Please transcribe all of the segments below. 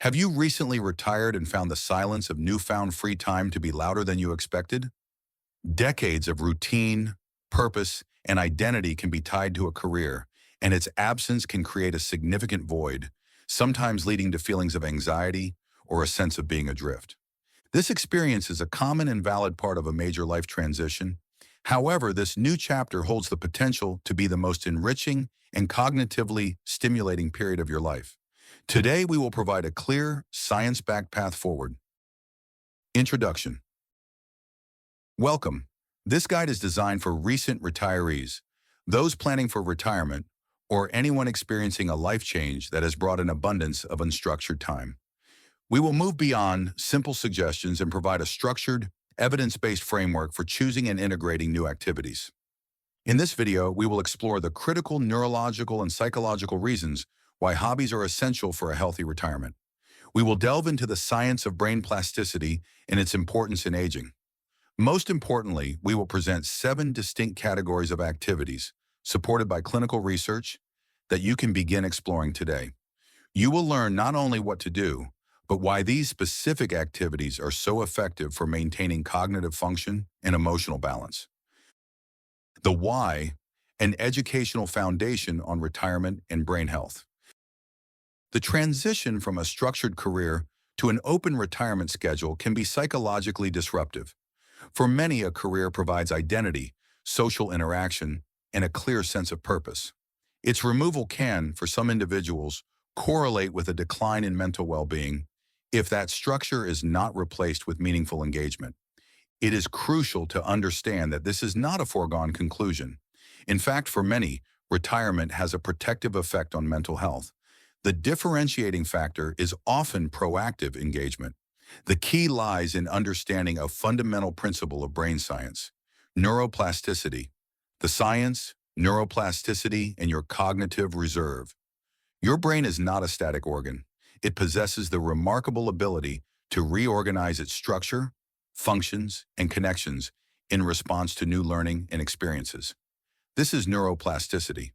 Have you recently retired and found the silence of newfound free time to be louder than you expected? Decades of routine, purpose, and identity can be tied to a career, and its absence can create a significant void, sometimes leading to feelings of anxiety or a sense of being adrift. This experience is a common and valid part of a major life transition. However, this new chapter holds the potential to be the most enriching and cognitively stimulating period of your life. Today, we will provide a clear, science-backed path forward. Introduction. Welcome. This guide is designed for recent retirees, those planning for retirement, or anyone experiencing a life change that has brought an abundance of unstructured time. We will move beyond simple suggestions and provide a structured, evidence-based framework for choosing and integrating new activities. In this video, we will explore the critical neurological and psychological reasons why hobbies are essential for a healthy retirement. We will delve into the science of brain plasticity and its importance in aging. Most importantly, we will present 7 distinct categories of activities, supported by clinical research, that you can begin exploring today. You will learn not only what to do, but why these specific activities are so effective for maintaining cognitive function and emotional balance. The why, an educational foundation on retirement and brain health. The transition from a structured career to an open retirement schedule can be psychologically disruptive. For many, a career provides identity, social interaction, and a clear sense of purpose. Its removal can, for some individuals, correlate with a decline in mental well-being if that structure is not replaced with meaningful engagement. It is crucial to understand that this is not a foregone conclusion. In fact, for many, retirement has a protective effect on mental health. The differentiating factor is often proactive engagement. The key lies in understanding a fundamental principle of brain science, neuroplasticity. The science, neuroplasticity, and your cognitive reserve. Your brain is not a static organ. It possesses the remarkable ability to reorganize its structure, functions, and connections in response to new learning and experiences. This is neuroplasticity.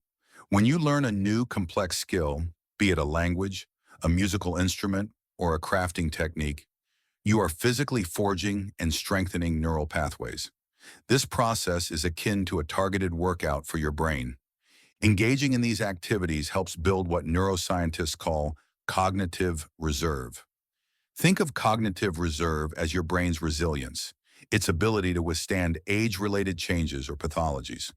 When you learn a new complex skill, be it a language, a musical instrument, or a crafting technique, you are physically forging and strengthening neural pathways. This process is akin to a targeted workout for your brain. Engaging in these activities helps build what neuroscientists call cognitive reserve. Think of cognitive reserve as your brain's resilience, its ability to withstand age-related changes or pathologies.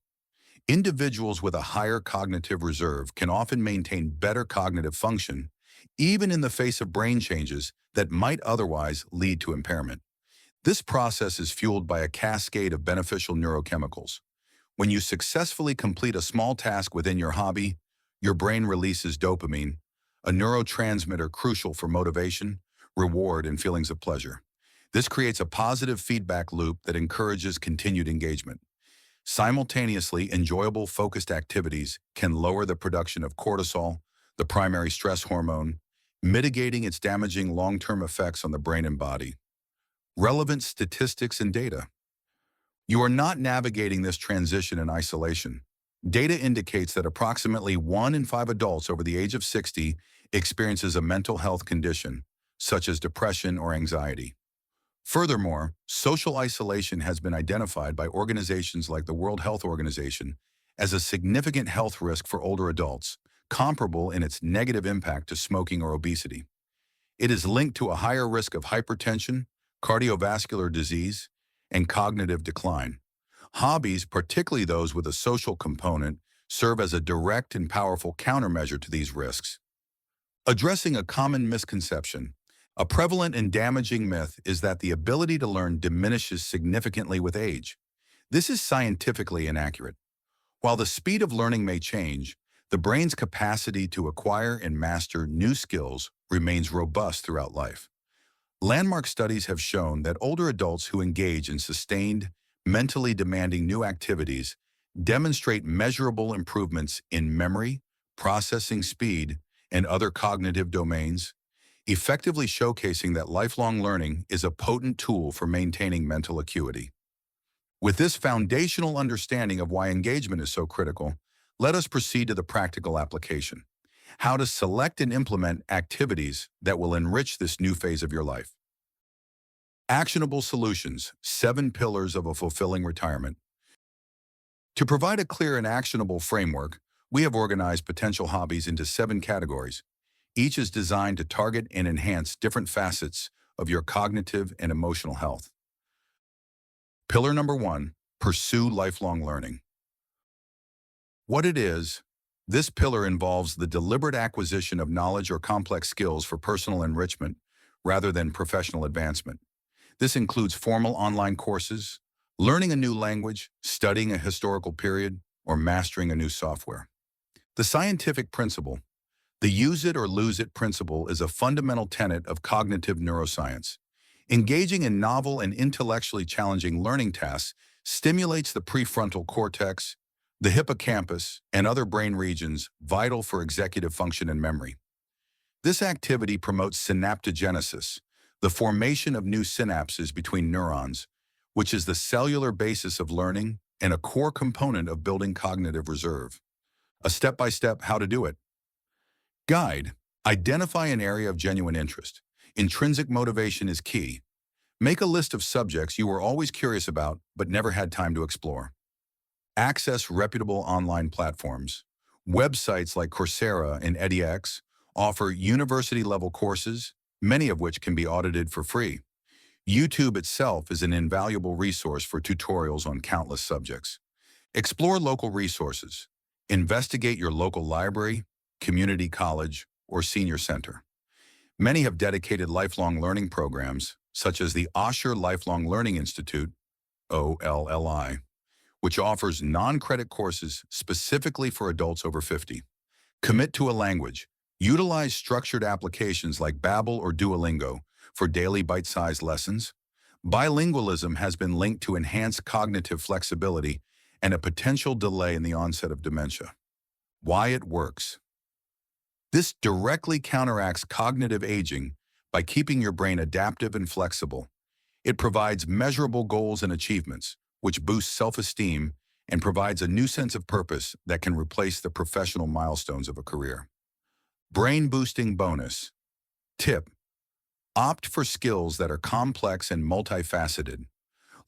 Individuals with a higher cognitive reserve can often maintain better cognitive function, even in the face of brain changes that might otherwise lead to impairment. This process is fueled by a cascade of beneficial neurochemicals. When you successfully complete a small task within your hobby, your brain releases dopamine, a neurotransmitter crucial for motivation, reward, and feelings of pleasure. This creates a positive feedback loop that encourages continued engagement. Simultaneously, enjoyable, focused activities can lower the production of cortisol, the primary stress hormone, mitigating its damaging long-term effects on the brain and body. Relevant statistics and data. You are not navigating this transition in isolation. Data indicates that approximately 1 in 5 adults over the age of 60 experiences a mental health condition, such as depression or anxiety. Furthermore, social isolation has been identified by organizations like the World Health Organization as a significant health risk for older adults, comparable in its negative impact to smoking or obesity. It is linked to a higher risk of hypertension, cardiovascular disease, and cognitive decline. Hobbies, particularly those with a social component, serve as a direct and powerful countermeasure to these risks. Addressing a common misconception. A prevalent and damaging myth is that the ability to learn diminishes significantly with age. This is scientifically inaccurate. While the speed of learning may change, the brain's capacity to acquire and master new skills remains robust throughout life. Landmark studies have shown that older adults who engage in sustained, mentally demanding new activities demonstrate measurable improvements in memory, processing speed, and other cognitive domains, effectively showcasing that lifelong learning is a potent tool for maintaining mental acuity. With this foundational understanding of why engagement is so critical, let us proceed to the practical application. how to select and implement activities that will enrich this new phase of your life. Actionable solutions, 7 pillars of a fulfilling retirement. To provide a clear and actionable framework, we have organized potential hobbies into 7 categories. Each is designed to target and enhance different facets of your cognitive and emotional health. Pillar number 1, pursue lifelong learning. What it is, this pillar involves the deliberate acquisition of knowledge or complex skills for personal enrichment rather than professional advancement. This includes formal online courses, learning a new language, studying a historical period, or mastering a new software. The scientific principle, the use it or lose it principle, is a fundamental tenet of cognitive neuroscience. Engaging in novel and intellectually challenging learning tasks stimulates the prefrontal cortex, the hippocampus, and other brain regions vital for executive function and memory. This activity promotes synaptogenesis, the formation of new synapses between neurons, which is the cellular basis of learning and a core component of building cognitive reserve. A step-by-step how to do it. Guide. Identify an area of genuine interest. Intrinsic motivation is key. Make a list of subjects you were always curious about but never had time to explore. Access reputable online platforms. Websites like Coursera and edX offer university-level courses, many of which can be audited for free. YouTube itself is an invaluable resource for tutorials on countless subjects. Explore local resources. Investigate your local library, community college, or senior center. Many have dedicated lifelong learning programs, such as the Osher Lifelong Learning Institute, OLLI, which offers non-credit courses specifically for adults over 50. Commit to a language. Utilize structured applications like Babbel or Duolingo for daily bite-sized lessons. Bilingualism has been linked to enhanced cognitive flexibility and a potential delay in the onset of dementia. Why it works. This directly counteracts cognitive aging by keeping your brain adaptive and flexible. It provides measurable goals and achievements, which boosts self-esteem and provides a new sense of purpose that can replace the professional milestones of a career. Brain-boosting bonus. Tip. Opt for skills that are complex and multifaceted.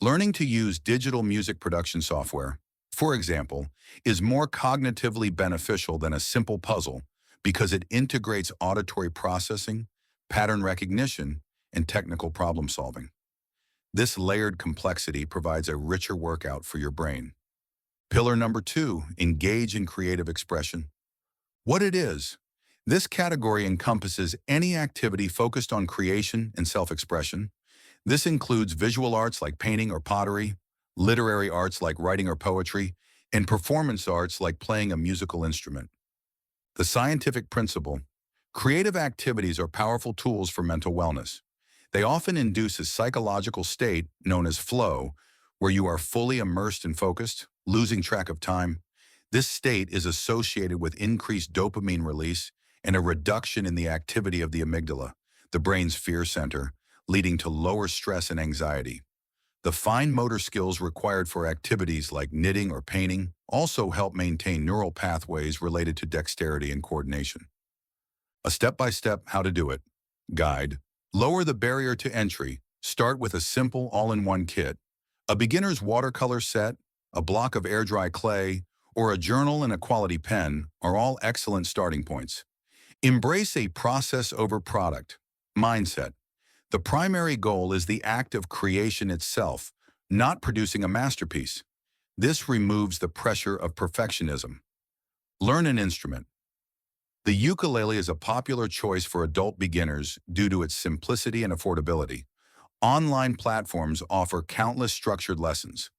Learning to use digital music production software, for example, is more cognitively beneficial than a simple puzzle because it integrates auditory processing, pattern recognition, and technical problem solving. This layered complexity provides a richer workout for your brain. Pillar number 2, engage in creative expression. What it is. This category encompasses any activity focused on creation and self-expression. This includes visual arts like painting or pottery, literary arts like writing or poetry, and performance arts like playing a musical instrument. The scientific principle. Creative activities are powerful tools for mental wellness. They often induce a psychological state known as flow, where you are fully immersed and focused, losing track of time. This state is associated with increased dopamine release and a reduction in the activity of the amygdala, the brain's fear center, leading to lower stress and anxiety. The fine motor skills required for activities like knitting or painting also help maintain neural pathways related to dexterity and coordination. A step-by-step how to do it. Guide. Lower the barrier to entry. Start with a simple all-in-one kit. A beginner's watercolor set, a block of air-dry clay, or a journal and a quality pen are all excellent starting points. Embrace a process over product mindset. The primary goal is the act of creation itself, not producing a masterpiece. This removes the pressure of perfectionism. Learn an instrument. The ukulele is a popular choice for adult beginners due to its simplicity and affordability. Online platforms offer countless structured lessons.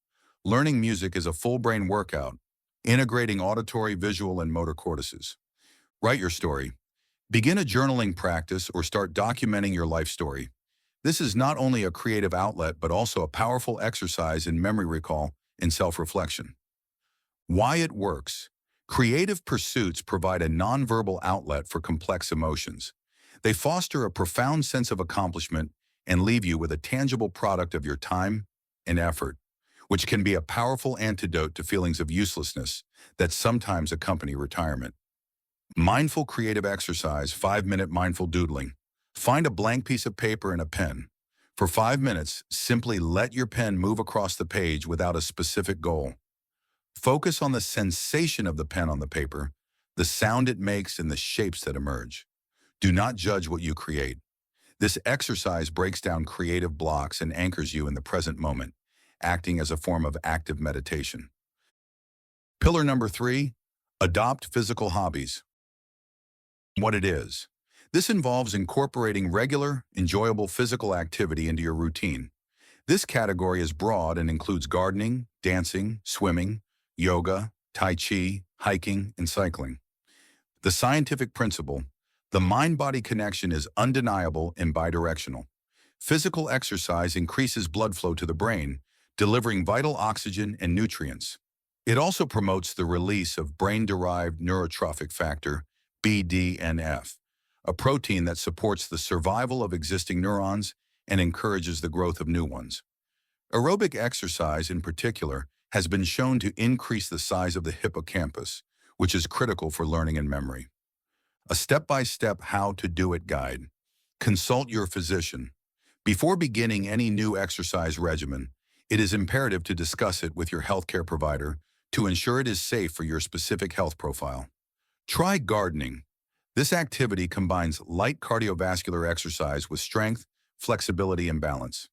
Learning music is a full-brain workout, integrating auditory, visual, and motor cortices. Write your story. Begin a journaling practice or start documenting your life story. This is not only a creative outlet, but also a powerful exercise in memory recall and self-reflection. Why it works. Creative pursuits provide a nonverbal outlet for complex emotions. They foster a profound sense of accomplishment and leave you with a tangible product of your time and effort, which can be a powerful antidote to feelings of uselessness that sometimes accompany retirement. Mindful creative exercise, 5-minute mindful doodling. Find a blank piece of paper and a pen. For 5 minutes, simply let your pen move across the page without a specific goal. Focus on the sensation of the pen on the paper, the sound it makes, and the shapes that emerge. Do not judge what you create. This exercise breaks down creative blocks and anchors you in the present moment, acting as a form of active meditation. Pillar number 3, adopt physical hobbies. What it is. This involves incorporating regular, enjoyable physical activity into your routine. This category is broad and includes gardening, dancing, swimming, yoga, tai chi, hiking, and cycling. The scientific principle, the mind-body connection is undeniable and bidirectional. Physical exercise increases blood flow to the brain, delivering vital oxygen and nutrients. It also promotes the release of brain-derived neurotrophic factor, BDNF, a protein that supports the survival of existing neurons and encourages the growth of new ones. Aerobic exercise, in particular, has been shown to increase the size of the hippocampus, which is critical for learning and memory. A step-by-step how-to-do-it guide. Consult your physician. Before beginning any new exercise regimen, it is imperative to discuss it with your healthcare provider to ensure it is safe for your specific health profile. Try gardening. This activity combines light cardiovascular exercise with strength, flexibility, and balance.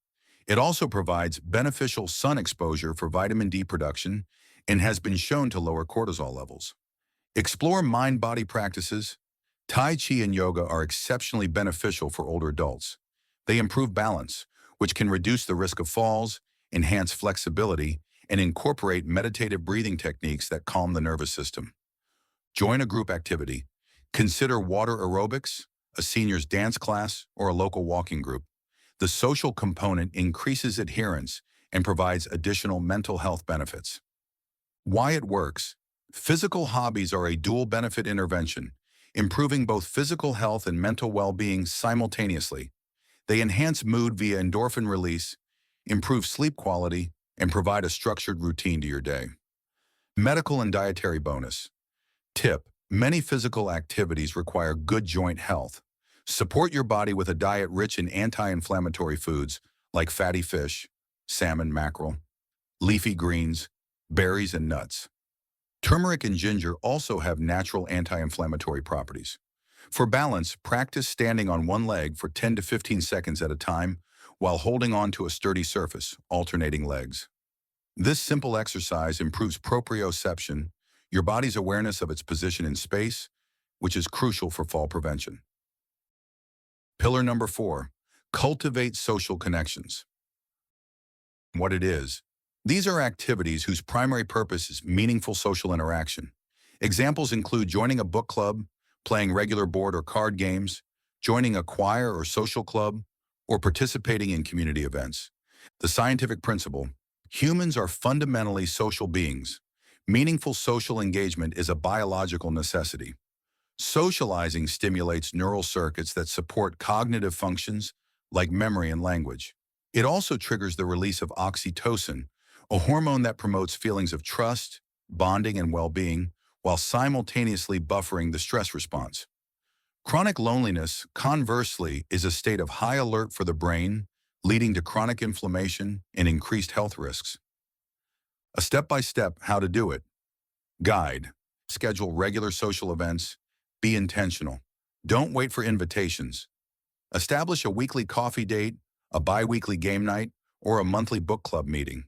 It also provides beneficial sun exposure for vitamin D production and has been shown to lower cortisol levels. Explore mind-body practices. Tai Chi and yoga are exceptionally beneficial for older adults. They improve balance, which can reduce the risk of falls, enhance flexibility, and incorporate meditative breathing techniques that calm the nervous system. Join a group activity. Consider water aerobics, a seniors dance class, or a local walking group. The social component increases adherence and provides additional mental health benefits. Why it works. Physical hobbies are a dual benefit intervention, improving both physical health and mental well-being simultaneously. They enhance mood via endorphin release, improve sleep quality, and provide a structured routine to your day. Medical and dietary bonus. Tip: many physical activities require good joint health. Support your body with a diet rich in anti-inflammatory foods like fatty fish, salmon, mackerel, leafy greens, berries, and nuts. Turmeric and ginger also have natural anti-inflammatory properties. For balance, practice standing on one leg for 10 to 15 seconds at a time while holding on to a sturdy surface, alternating legs. This simple exercise improves proprioception, your body's awareness of its position in space, which is crucial for fall prevention. Pillar number 4, cultivate social connections. What it is. These are activities whose primary purpose is meaningful social interaction. Examples include joining a book club, playing regular board or card games, joining a choir or social club, or participating in community events. The scientific principle: humans are fundamentally social beings. Meaningful social engagement is a biological necessity. Socializing stimulates neural circuits that support cognitive functions like memory and language. It also triggers the release of oxytocin, a hormone that promotes feelings of trust, bonding, and well-being, while simultaneously buffering the stress response. Chronic loneliness, conversely, is a state of high alert for the brain, leading to chronic inflammation and increased health risks. A step-by-step how to do it. Guide. Schedule regular social events. Be intentional. Don't wait for invitations. Establish a weekly coffee date, a bi-weekly game night, or a monthly book club meeting.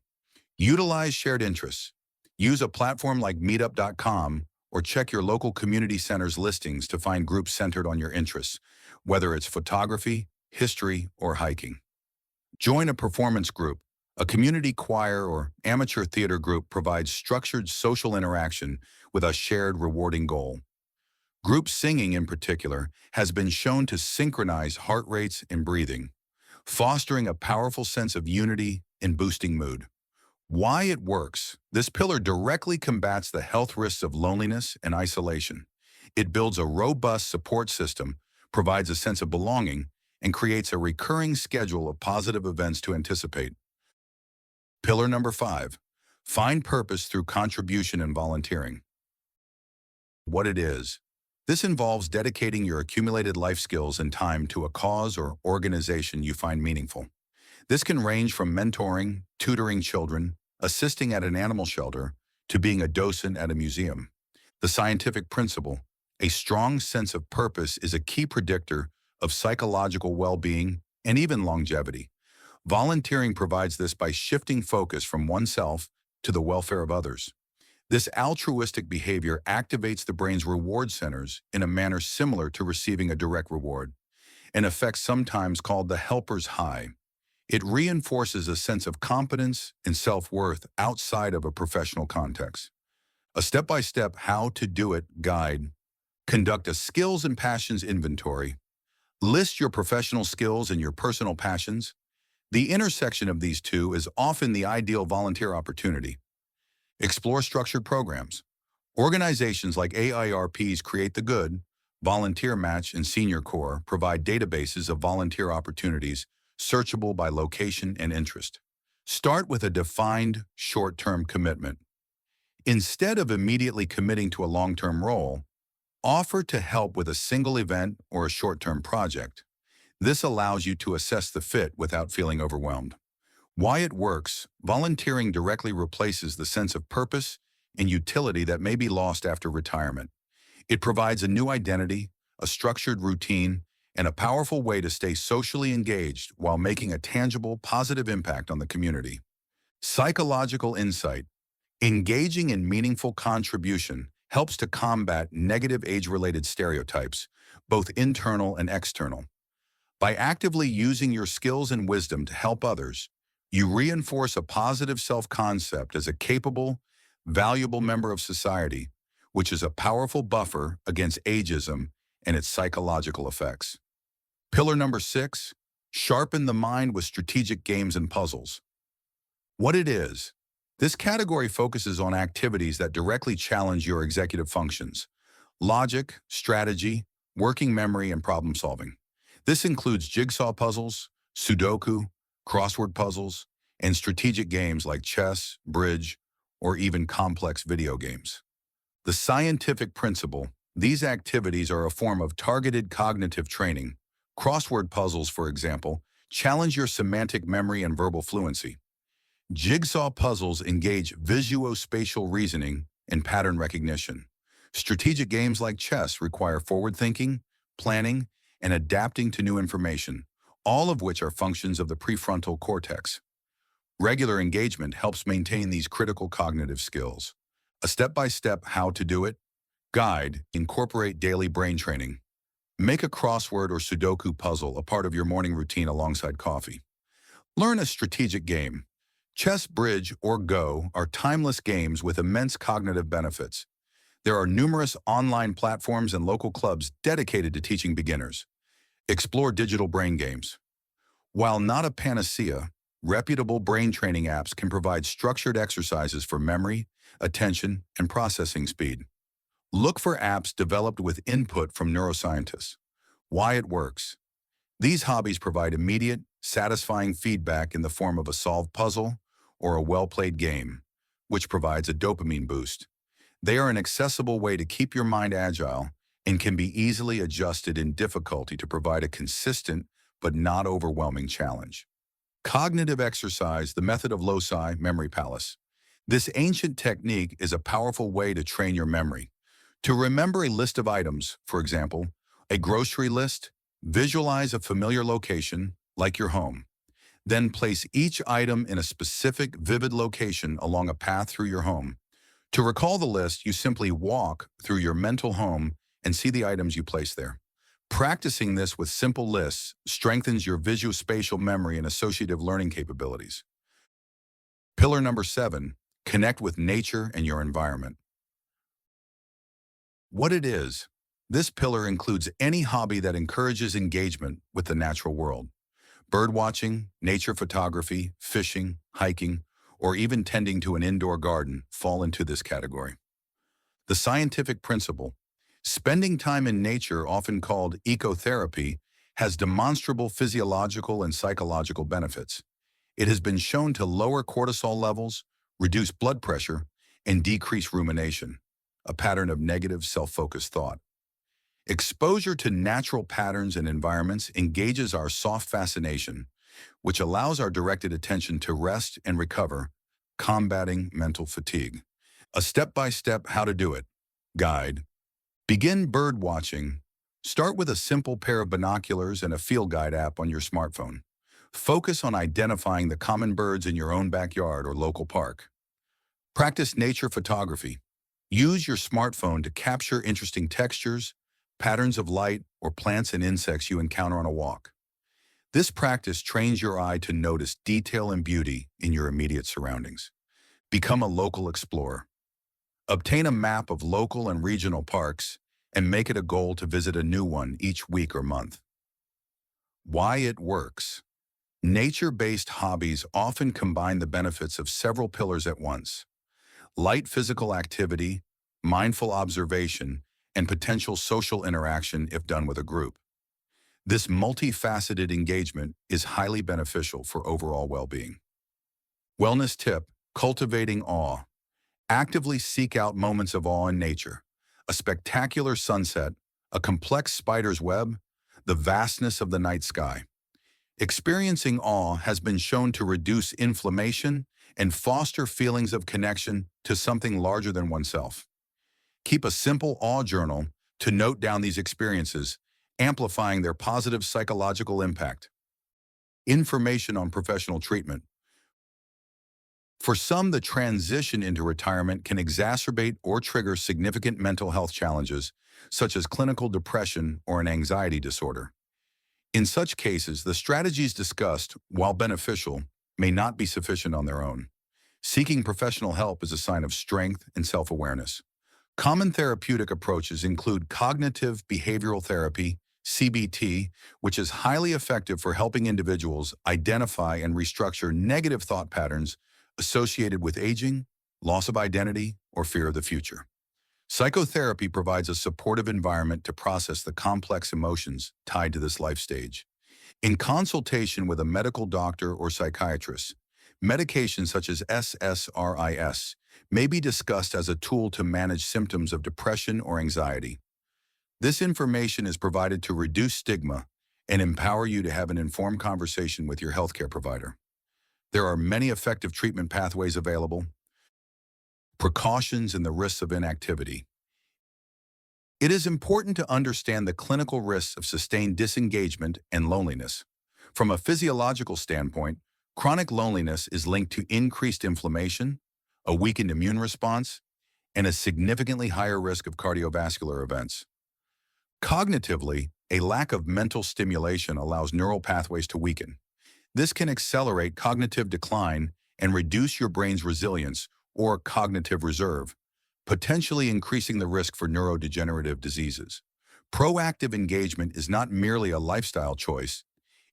Utilize shared interests. Use a platform like meetup.com or check your local community center's listings to find groups centered on your interests, whether it's photography, history, or hiking. Join a performance group. A community choir or amateur theater group provides structured social interaction with a shared rewarding goal. Group singing, in particular, has been shown to synchronize heart rates and breathing, fostering a powerful sense of unity and boosting mood. Why it works. This pillar directly combats the health risks of loneliness and isolation. It builds a robust support system, provides a sense of belonging, and creates a recurring schedule of positive events to anticipate. Pillar number 5, find purpose through contribution and volunteering. What it is. This involves dedicating your accumulated life skills and time to a cause or organization you find meaningful. This can range from mentoring, tutoring children, assisting at an animal shelter, to being a docent at a museum. The scientific principle, a strong sense of purpose, is a key predictor of psychological well-being and even longevity. Volunteering provides this by shifting focus from oneself to the welfare of others. This altruistic behavior activates the brain's reward centers in a manner similar to receiving a direct reward, an effect sometimes called the helper's high. It reinforces a sense of competence and self-worth outside of a professional context. A step-by-step how-to-do-it guide. Conduct a skills and passions inventory. List your professional skills and your personal passions. The intersection of these two is often the ideal volunteer opportunity. Explore structured programs. Organizations like AIRP's Create the Good, Volunteer Match, and Senior Corps provide databases of volunteer opportunities searchable by location and interest. Start with a defined short-term commitment. Instead of immediately committing to a long-term role, offer to help with a single event or a short-term project. This allows you to assess the fit without feeling overwhelmed. Why it works: volunteering directly replaces the sense of purpose and utility that may be lost after retirement. It provides a new identity, a structured routine, and a powerful way to stay socially engaged while making a tangible, positive impact on the community. Psychological insight. Engaging in meaningful contribution helps to combat negative age-related stereotypes, both internal and external. By actively using your skills and wisdom to help others, you reinforce a positive self-concept as a capable, valuable member of society, which is a powerful buffer against ageism and its psychological effects. Pillar number 6, sharpen the mind with strategic games and puzzles. What it is: this category focuses on activities that directly challenge your executive functions: logic, strategy, working memory, and problem solving. This includes jigsaw puzzles, Sudoku, crossword puzzles, and strategic games like chess, bridge, or even complex video games. The scientific principle: these activities are a form of targeted cognitive training. Crossword puzzles, for example, challenge your semantic memory and verbal fluency. Jigsaw puzzles engage visuospatial reasoning and pattern recognition. Strategic games like chess require forward thinking, planning, and adapting to new information, all of which are functions of the prefrontal cortex. Regular engagement helps maintain these critical cognitive skills. A step-by-step how-to-do-it guide. Incorporate daily brain training. Make a crossword or Sudoku puzzle a part of your morning routine alongside coffee. Learn a strategic game. Chess, bridge, or Go are timeless games with immense cognitive benefits. There are numerous online platforms and local clubs dedicated to teaching beginners. Explore digital brain games. While not a panacea, reputable brain training apps can provide structured exercises for memory, attention, and processing speed. Look for apps developed with input from neuroscientists. Why it works: these hobbies provide immediate, satisfying feedback in the form of a solved puzzle or a well-played game, which provides a dopamine boost. They are an accessible way to keep your mind agile and can be easily adjusted in difficulty to provide a consistent but not overwhelming challenge. Cognitive exercise, the method of loci, memory palace. This ancient technique is a powerful way to train your memory. To remember a list of items, for example, a grocery list, visualize a familiar location, like your home. Then place each item in a specific, vivid location along a path through your home. To recall the list, you simply walk through your mental home and see the items you place there. Practicing this with simple lists strengthens your visuospatial memory and associative learning capabilities. Pillar number 7, connect with nature and your environment. What it is: this pillar includes any hobby that encourages engagement with the natural world. Birdwatching, nature photography, fishing, hiking, or even tending to an indoor garden fall into this category. The scientific principle: spending time in nature, often called ecotherapy, has demonstrable physiological and psychological benefits. It has been shown to lower cortisol levels, reduce blood pressure, and decrease rumination, a pattern of negative self-focused thought. Exposure to natural patterns and environments engages our soft fascination, which allows our directed attention to rest and recover, combating mental fatigue. A step-by-step how to do it guide. Begin bird watching. Start with a simple pair of binoculars and a field guide app on your smartphone. Focus on identifying the common birds in your own backyard or local park. Practice nature photography. Use your smartphone to capture interesting textures, patterns of light, or plants and insects you encounter on a walk. This practice trains your eye to notice detail and beauty in your immediate surroundings. Become a local explorer. Obtain a map of local and regional parks and make it a goal to visit a new one each week or month. Why it works. Nature-based hobbies often combine the benefits of several pillars at once: light physical activity, mindful observation, and potential social interaction if done with a group. This multifaceted engagement is highly beneficial for overall well-being. Wellness tip: cultivating awe. Actively seek out moments of awe in nature. A spectacular sunset, a complex spider's web, the vastness of the night sky. Experiencing awe has been shown to reduce inflammation and foster feelings of connection to something larger than oneself. Keep a simple awe journal to note down these experiences, amplifying their positive psychological impact. Information on professional treatment. For some, the transition into retirement can exacerbate or trigger significant mental health challenges, such as clinical depression or an anxiety disorder. In such cases, the strategies discussed, while beneficial, may not be sufficient on their own. Seeking professional help is a sign of strength and self-awareness. Common therapeutic approaches include cognitive behavioral therapy, CBT, which is highly effective for helping individuals identify and restructure negative thought patterns associated with aging, loss of identity, or fear of the future. Psychotherapy provides a supportive environment to process the complex emotions tied to this life stage. In consultation with a medical doctor or psychiatrist, medications such as SSRIs may be discussed as a tool to manage symptoms of depression or anxiety. This information is provided to reduce stigma and empower you to have an informed conversation with your healthcare provider. There are many effective treatment pathways available. Precautions and the risks of inactivity. It is important to understand the clinical risks of sustained disengagement and loneliness. From a physiological standpoint, chronic loneliness is linked to increased inflammation, a weakened immune response, and a significantly higher risk of cardiovascular events. Cognitively, a lack of mental stimulation allows neural pathways to weaken. This can accelerate cognitive decline and reduce your brain's resilience or cognitive reserve, potentially increasing the risk for neurodegenerative diseases. Proactive engagement is not merely a lifestyle choice,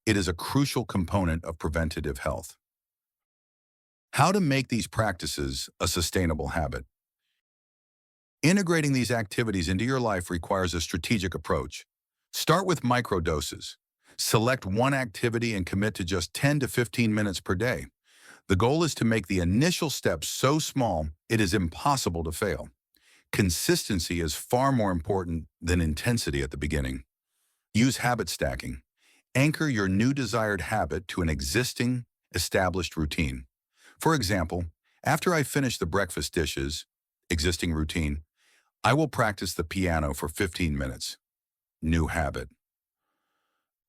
it is a crucial component of preventative health. How to make these practices a sustainable habit. Integrating these activities into your life requires a strategic approach. Start with microdoses. Select one activity and commit to just 10 to 15 minutes per day. The goal is to make the initial steps so small it is impossible to fail. Consistency is far more important than intensity at the beginning. Use habit stacking. Anchor your new desired habit to an existing, established routine. For example, after I finish the breakfast dishes, existing routine, I will practice the piano for 15 minutes. New habit.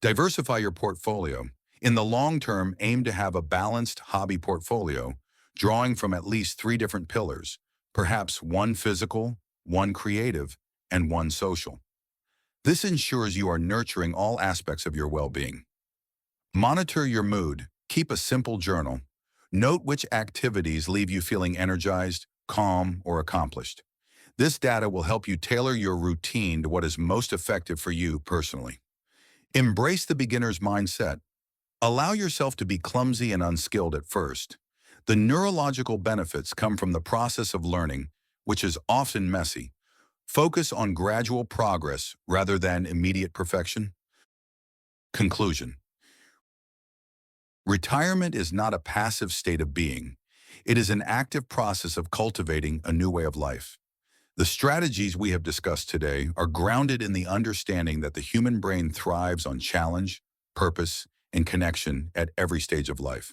Diversify your portfolio. In the long term, aim to have a balanced hobby portfolio, drawing from at least 3 different pillars, perhaps one physical, one creative, and one social. This ensures you are nurturing all aspects of your well-being. Monitor your mood. Keep a simple journal. Note which activities leave you feeling energized, calm, or accomplished. This data will help you tailor your routine to what is most effective for you personally. Embrace the beginner's mindset. Allow yourself to be clumsy and unskilled at first. The neurological benefits come from the process of learning, which is often messy. Focus on gradual progress rather than immediate perfection. Conclusion. Retirement is not a passive state of being. It is an active process of cultivating a new way of life. The strategies we have discussed today are grounded in the understanding that the human brain thrives on challenge, purpose, and connection at every stage of life.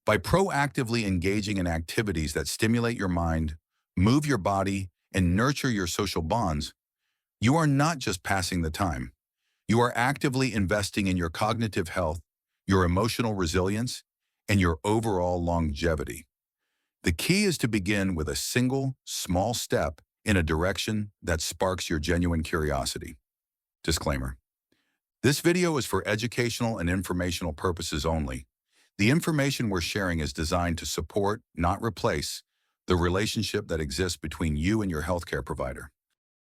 By proactively engaging in activities that stimulate your mind, move your body, and nurture your social bonds, you are not just passing the time. You are actively investing in your cognitive health, your emotional resilience, and your overall longevity. The key is to begin with a single, small step in a direction that sparks your genuine curiosity. Disclaimer. This video is for educational and informational purposes only. The information we're sharing is designed to support, not replace, the relationship that exists between you and your healthcare provider.